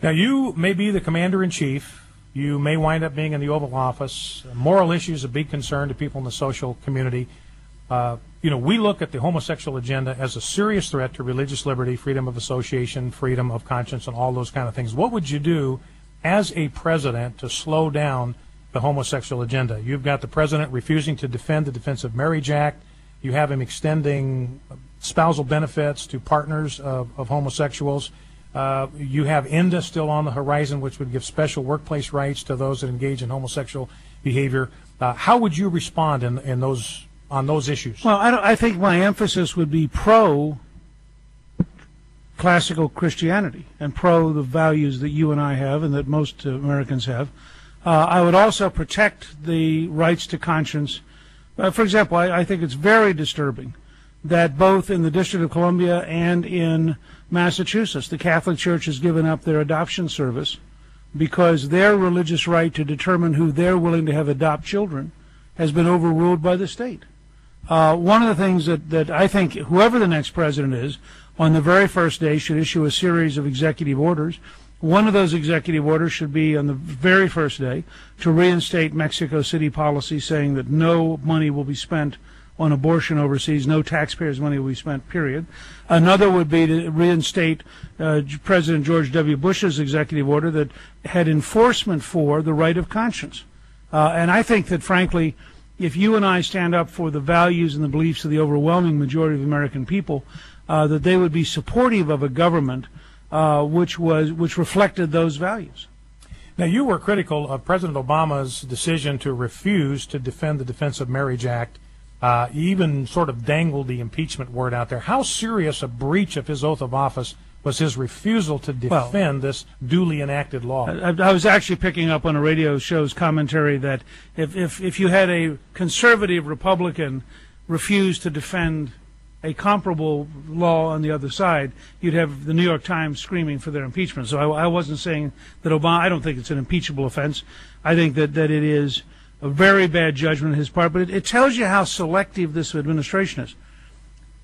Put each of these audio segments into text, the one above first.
Now, you may be the commander-in-chief. You may wind up being in the Oval Office. Moral issues are a big concern to people in the social community. We look at the homosexual agenda as a serious threat to religious liberty, freedom of association, freedom of conscience, and all those kind of things. What would you do as a president to slow down the homosexual agenda? You've got the president refusing to defend the Defense of Marriage Act. You have him extending spousal benefits to partners of homosexuals. You have INDA still on the horizon, which would give special workplace rights to those that engage in homosexual behavior. How would you respond on those issues? Well, I think my emphasis would be pro classical Christianity and pro the values that you and I have and that most Americans have. I would also protect the rights to conscience. For example, I think it's very disturbing that both in the District of Columbia and in Massachusetts, the Catholic Church has given up their adoption service because their religious right to determine who they're willing to have adopt children has been overruled by the state. One of the things that I think whoever the next president is, on the very first day should issue a series of executive orders. One of those executive orders should be on the very first day to reinstate Mexico City policy saying that no money will be spent on abortion overseas, no taxpayers' money will be spent, period. Another would be to reinstate President George W. Bush's executive order that had enforcement for the right of conscience. And I think that, frankly, if you and I stand up for the values and the beliefs of the overwhelming majority of the American people, that they would be supportive of a government which reflected those values. Now, you were critical of President Obama's decision to refuse to defend the Defense of Marriage Act. You even sort of dangled the impeachment word out there. How serious a breach of his oath of office was his refusal to defend this duly enacted law? I was actually picking up on a radio show's commentary that if you had a conservative Republican refuse to defend a comparable law on the other side, you'd have the New York Times screaming for their impeachment. So I wasn't saying that Obama, I don't think it's an impeachable offense. I think that it is a very bad judgment on his part, but it tells you how selective this administration is.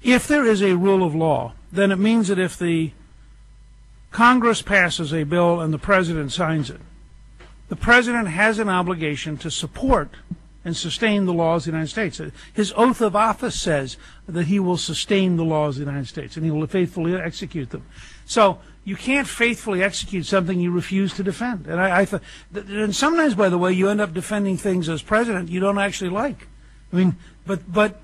If there is a rule of law, then it means that if the Congress passes a bill and the president signs it, the president has an obligation to support and sustain the laws of the United States. His oath of office says that he will sustain the laws of the United States and he will faithfully execute them. So you can't faithfully execute something you refuse to defend. And and sometimes, by the way, you end up defending things as president you don't actually like. I mean, but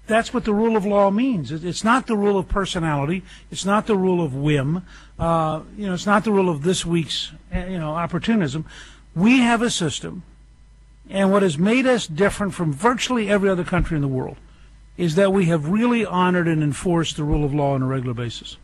that's what the rule of law means. It's not the rule of personality. It's not the rule of whim. It's not the rule of this week's opportunism. We have a system, and what has made us different from virtually every other country in the world is that we have really honored and enforced the rule of law on a regular basis.